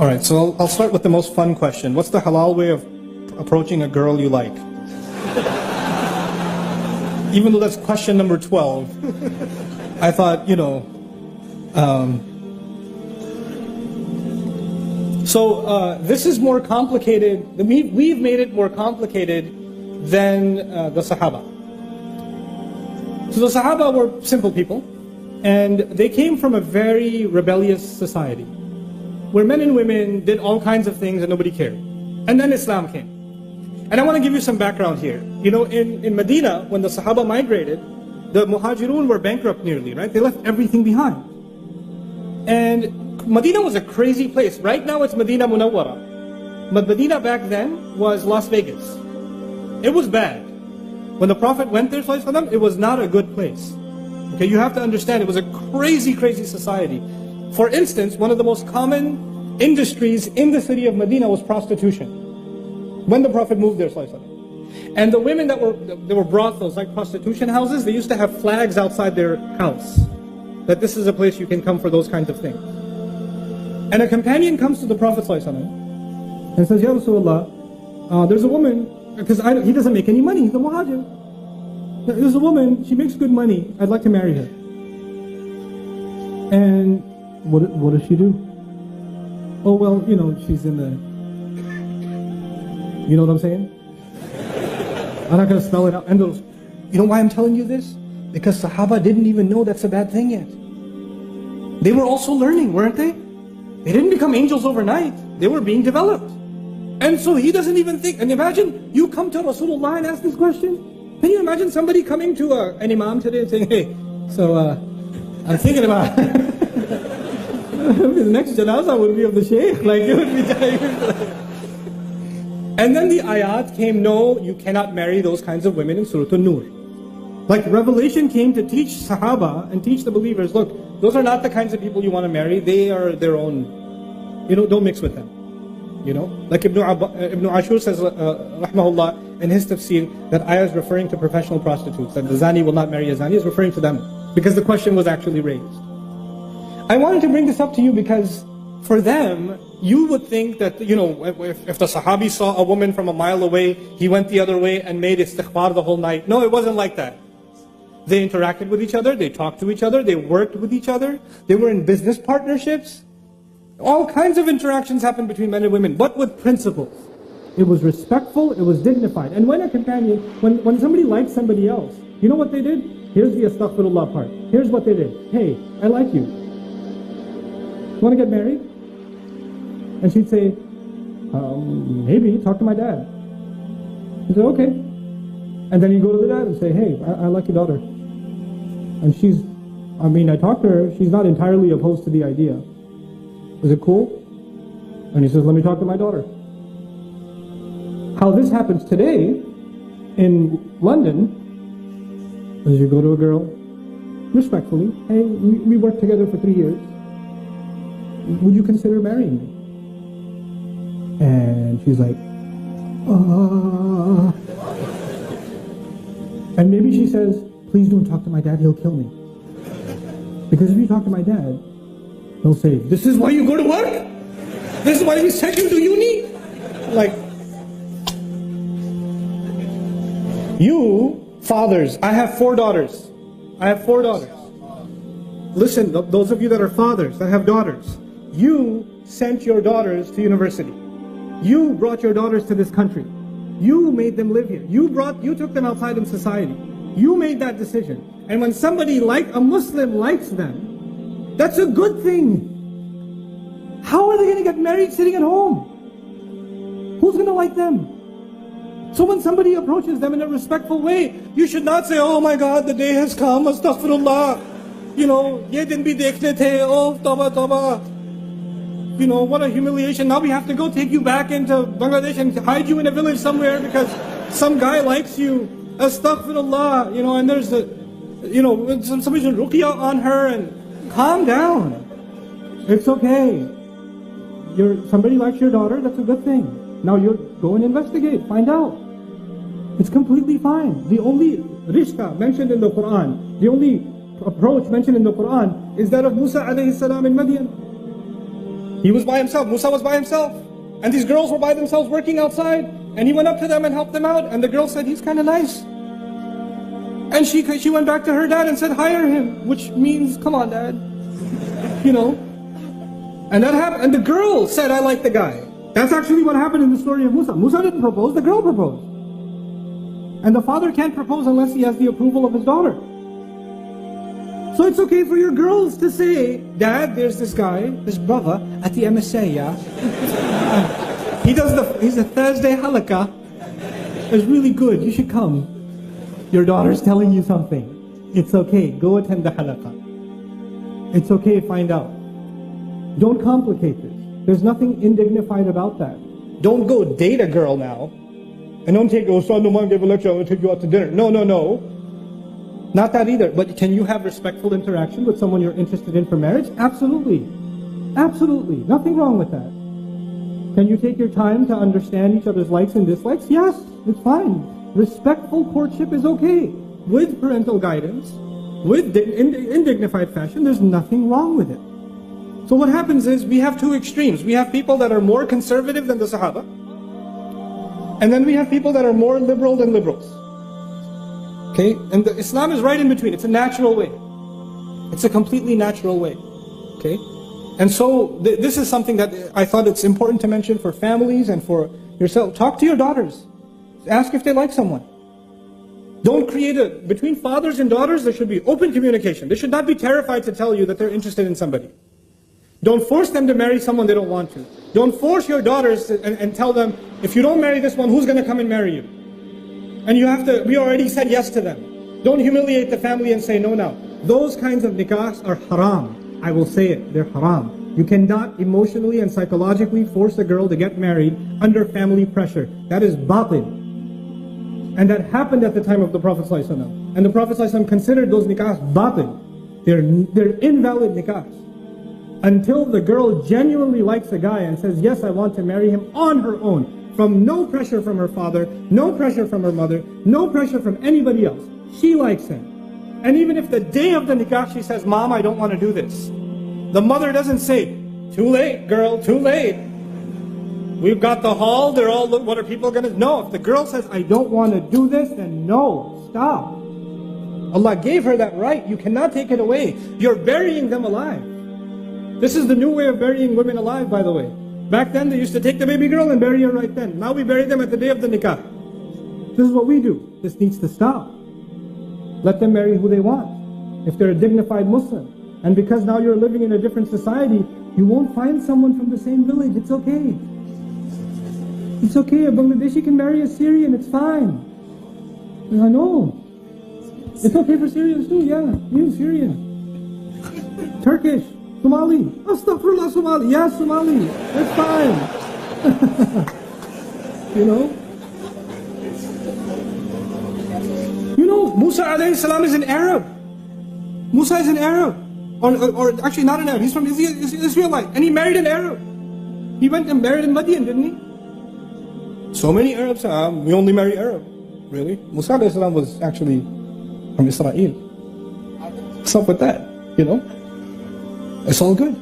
All right, so I'll start with the most fun question. What's the halal way of approaching a girl you like? Even though that's question number 12, I thought, this is more complicated. We've made it more complicated than the Sahaba. So the Sahaba were simple people, and they came from a very rebellious society, where men and women did all kinds of things and nobody cared. And then Islam came. And I want to give you some background here. In Medina, when the Sahaba migrated, the Muhajirun were bankrupt nearly, right? They left everything behind. And Medina was a crazy place. Right now it's Medina Munawwara. But Medina back then was Las Vegas. It was bad. When the Prophet went there, it was not a good place. Okay, you have to understand, it was a crazy, crazy society. For instance, one of the most common industries in the city of Medina was prostitution, when the Prophet moved there. And the women there were brothels, like prostitution houses, they used to have flags outside their house, that this is a place you can come for those kinds of things. And a companion comes to the Prophet and says, Ya Rasulullah, there's a woman, because he doesn't make any money, he's a muhajir. There's a woman, she makes good money, I'd like to marry her. And what does she do? Oh, well, she's in the... You know what I'm saying? I'm not going to spell it out. And you know why I'm telling you this? Because Sahaba didn't even know that's a bad thing yet. They were also learning, weren't they? They didn't become angels overnight. They were being developed. And so he doesn't even think. And imagine, you come to Rasulullah and ask this question. Can you imagine somebody coming to an imam today and saying, hey, so I'm thinking about... the next janazah would be of the shaykh. Like, it would be... And then the ayat came, no, you cannot marry those kinds of women in Surah An-Nur. Like, revelation came to teach Sahaba and teach the believers, look, those are not the kinds of people you want to marry. They are their own. Don't mix with them. Like Ibn Ashur says, rahmahullah, in his tafsir, that ayah is referring to professional prostitutes, that the zani will not marry a zani, is referring to them, because the question was actually raised. I wanted to bring this up to you because for them, you would think that, if the Sahabi saw a woman from a mile away, he went the other way and made istighfar the whole night. No, it wasn't like that. They interacted with each other, they talked to each other, they worked with each other, they were in business partnerships. All kinds of interactions happened between men and women, but with principles. It was respectful, it was dignified. And when a companion, when somebody liked somebody else, you know what they did? Here's the astaghfirullah part. Here's what they did. Hey, I like you. Want to get married? And she'd say, maybe, talk to my dad. He'd say, okay. And then you go to the dad and say, hey, I like your daughter. And I talked to her, she's not entirely opposed to the idea. Is it cool? And he says, let me talk to my daughter. How this happens today in London is you go to a girl, respectfully, hey, we worked together for 3 years. Would you consider marrying me? And she's like, And maybe she says, please don't talk to my dad, he'll kill me. Because if you talk to my dad, he'll say, this is why you go to work? This is why we sent you to uni? Like, you fathers, I have 4 daughters. Listen, those of you that are fathers, that have daughters, you sent your daughters to university. You brought your daughters to this country. You made them live here. You took them outside in society. You made that decision. And when somebody a Muslim likes them, that's a good thing. How are they going to get married sitting at home? Who's going to like them? So when somebody approaches them in a respectful way, you should not say, oh my God, the day has come, astaghfirullah. Ye din bhi dekhne the, oh, tawbah, tawbah. What a humiliation. Now we have to go take you back into Bangladesh and hide you in a village somewhere because some guy likes you. Astaghfirullah. And there's somebody's doing ruqya on her, and calm down. It's okay. Somebody likes your daughter, that's a good thing. Now go and investigate, find out. It's completely fine. The only rishta mentioned in the Quran, the only approach mentioned in the Quran is that of Musa alayhi salam in Madian. He was by himself. Musa was by himself. And these girls were by themselves working outside. And he went up to them and helped them out. And the girl said, he's kind of nice. And she went back to her dad and said, hire him. Which means, come on, dad. You know. And that happened. And the girl said, I like the guy. That's actually what happened in the story of Musa. Musa didn't propose, the girl proposed. And the father can't propose unless he has the approval of his daughter. So it's okay for your girls to say, Dad, there's this guy, this brother at the MSA, yeah? He's a Thursday halakha. It's really good, you should come. Your daughter's telling you something. It's okay, go attend the halakha. It's okay, find out. Don't complicate this. There's nothing indignified about that. Don't go date a girl now. And don't take, oh, son, Nouman gave a lecture, I'm going to take you out to dinner. No. Not that either. But can you have respectful interaction with someone you're interested in for marriage? Absolutely. Absolutely. Nothing wrong with that. Can you take your time to understand each other's likes and dislikes? Yes, it's fine. Respectful courtship is okay. With parental guidance, in dignified fashion, there's nothing wrong with it. So what happens is we have two extremes. We have people that are more conservative than the Sahaba. And then we have people that are more liberal than liberals. Okay? And Islam is right in between. It's a natural way. It's a completely natural way. Okay? And so this is something that I thought it's important to mention for families and for yourself. Talk to your daughters. Ask if they like someone. Don't create between fathers and daughters, there should be open communication. They should not be terrified to tell you that they're interested in somebody. Don't force them to marry someone they don't want to. Don't force your daughters and tell them, if you don't marry this one, who's going to come and marry you? And we already said yes to them. Don't humiliate the family and say no now. Those kinds of nikahs are haram. I will say it, they're haram. You cannot emotionally and psychologically force a girl to get married under family pressure. That is batil. And that happened at the time of the Prophet ﷺ. And the Prophet ﷺ considered those nikahs batil. They're invalid nikahs. Until the girl genuinely likes a guy and says, yes, I want to marry him on her own, from no pressure from her father, no pressure from her mother, no pressure from anybody else. She likes him. And even if the day of the nikah she says, Mom, I don't want to do this, the mother doesn't say, too late, girl, too late. We've got the hall, they're all, what are people going to... No, if the girl says, I don't want to do this, then no, stop. Allah gave her that right. You cannot take it away. You're burying them alive. This is the new way of burying women alive, by the way. Back then, they used to take the baby girl and bury her right then. Now we bury them at the day of the nikah. This is what we do. This needs to stop. Let them marry who they want, if they're a dignified Muslim. And because now you're living in a different society, you won't find someone from the same village. It's okay. It's okay. A Bangladeshi can marry a Syrian. It's fine. I know. It's okay for Syrians too. Yeah, you Syrian. Turkish. Somali. Astaghfirullah, Somali. Yeah, Somali. That's fine. You know? Musa alayhi salam is an Arab. Musa is an Arab. Or actually not an Arab. He's from Israelite. And he married an Arab. He went and married in Madian, didn't he? So many Arabs, we only marry Arab. Really? Musa alayhi salam was actually from Israel. What's up with that? You know? It's all good.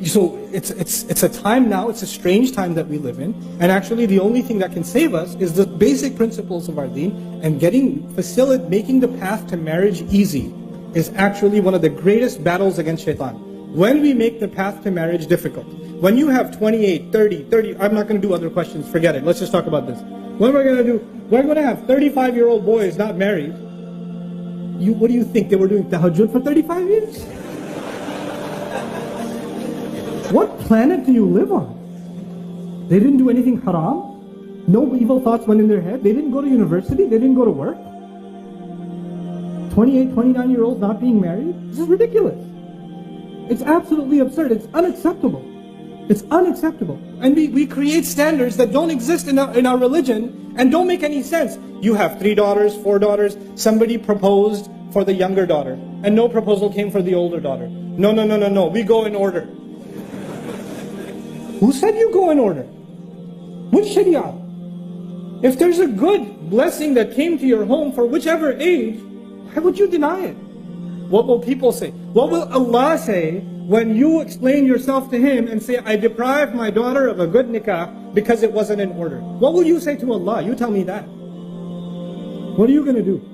So it's a time now, it's a strange time that we live in, and actually the only thing that can save us is the basic principles of our deen, and making the path to marriage easy is actually one of the greatest battles against shaitan. When we make the path to marriage difficult, when you have 28, 30, I'm not going to do other questions, forget it, let's just talk about this. What am I going to do? We're going to have 35-year-old boys not married. What do you think, they were doing tahajjud for 35 years? What planet do you live on? They didn't do anything haram? No evil thoughts went in their head? They didn't go to university? They didn't go to work? 28, 29-year-olds not being married? This is ridiculous. It's absolutely absurd. It's unacceptable. It's unacceptable. And we create standards that don't exist in our religion and don't make any sense. You have 3 daughters, 4 daughters. Somebody proposed for the younger daughter and no proposal came for the older daughter. No. We go in order. Who said you go in order? Which Sharia? If there's a good blessing that came to your home for whichever age, why would you deny it? What will people say? What will Allah say when you explain yourself to him and say, I deprived my daughter of a good nikah because it wasn't in order? What will you say to Allah? You tell me that. What are you going to do?